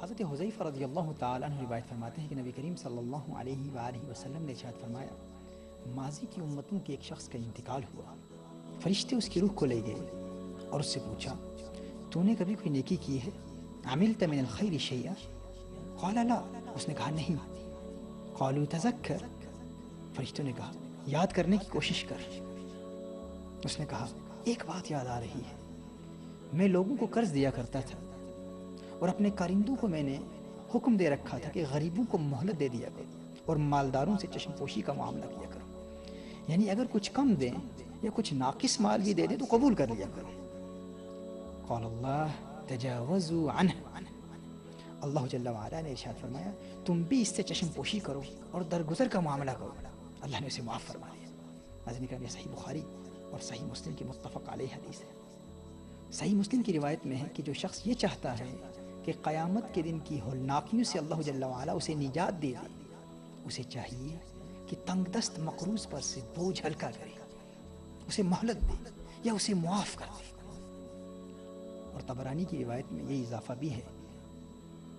حضرت حذیفہ رضی اللہ تعالیٰ عنہ روایت فرماتے ہیں کہ نبی کریم صلی اللہ علیہ وآلہ وسلم نے ارشاد فرمایا، ماضی کی امتوں کے ایک شخص کا انتقال ہوا، فرشتے اس کی روح کو لے گئے اور اس سے پوچھا، تو نے کبھی کوئی نیکی کی ہے؟ عملت من الخیر شیئا؟ قال لا، اس نے کہا نہیں۔ قالوا تذکر، فرشتوں نے کہا یاد کرنے کی کوشش کر۔ اس نے کہا ایک بات یاد آ رہی ہے، میں لوگوں کو قرض دیا کرتا تھا اور اپنے کارندوں کو میں نے حکم دے رکھا تھا کہ غریبوں کو مہلت دے دیا کرو اور مالداروں سے چشم پوشی کا معاملہ کیا کرو، یعنی اگر کچھ کم دیں یا کچھ ناقص مال بھی دے دیں تو قبول کر لیا کرو۔ قال اللہ تجاوزوا عنہ، اللہ جل وعلا نے ارشاد فرمایا تم بھی اس سے چشم پوشی کرو اور درگزر کا معاملہ کرو، اللہ نے اسے معاف فرما دیا۔ ناظرین کرام، یہ صحیح بخاری اور صحیح مسلم کی متفق علیہ حدیث ہے۔ صحیح مسلم کی روایت میں ہے کہ جو شخص یہ چاہتا ہے کہ قیامت کے دن کی ہولناکیوں سے اللہ جل وعلا اسے نجات دے دے، اسے چاہیے کہ تنگ دست مقروض پر سے بوجھ ہلکا کرے، اسے مہلت دے یا اسے معاف کر دے۔ اور طبرانی کی روایت میں یہ اضافہ بھی ہے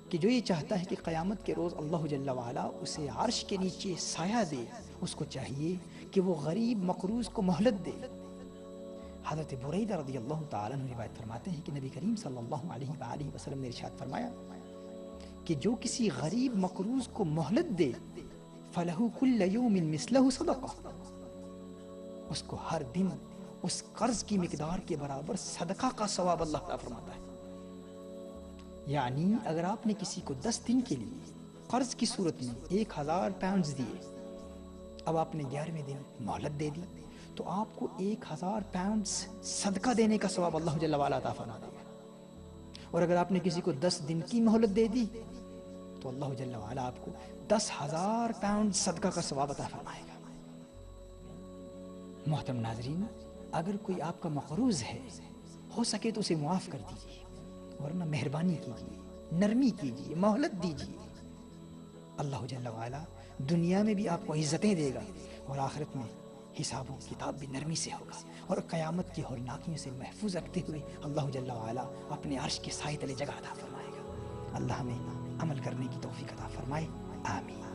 کہ جو یہ چاہتا ہے کہ قیامت کے روز اللہ جل وعلا اسے عرش کے نیچے سایہ دے، اس کو چاہیے کہ وہ غریب مقروض کو مہلت دے۔ حضرت بریدہ رضی اللہ تعالیٰ عنہ روایت فرماتے ہیں کہ نبی کریم صلی اللہ علیہ وآلہ وسلم نے ارشاد فرمایا کہ جو کسی غریب مقروض کو مہلت دے فَلَهُ كُلَّ يَوْمٍ مِثْلَهُ صَدَقَةٌ، اس کو ہر دن اس قرض کی مقدار کے برابر صدقہ کا ثواب اللہ تعالیٰ فرماتا ہے۔ یعنی اگر آپ نے کسی کو 10 دن کے لیے قرض کی صورت میں 1000 پاؤنڈز دیے، اب آپ نے 11ویں دن مہلت دے دی تو آپ کو 1000 پاؤنڈز صدقہ دینے کا ثواب اللہ جل وعلا عطا فرما دے گا۔ اور اگر آپ نے کسی کو 10 دن کی مہلت دے دی تو اللہ جل وعلا آپ کو 10,000 پاؤنڈ صدقہ کا ثواب عطا فرمائے گا۔ محترم ناظرین، اگر کوئی آپ کا مقروض ہے، ہو سکے تو اسے معاف کر دیجیے، ورنہ مہربانی کیجیے، نرمی کیجیے، مہلت دیجیے۔ اللہ جل وعلا دنیا میں بھی آپ کو عزتیں دے گا اور آخرت میں حساب و کتاب بھی نرمی سے ہوگا، اور قیامت کی ہولناکیوں سے محفوظ رکھتے ہوئے اللہ جل وعلا اپنے عرش کے سائے تلے جگہ عطا فرمائے گا۔ اللہ ہمیں عمل کرنے کی توفیق عطا فرمائے، آمین۔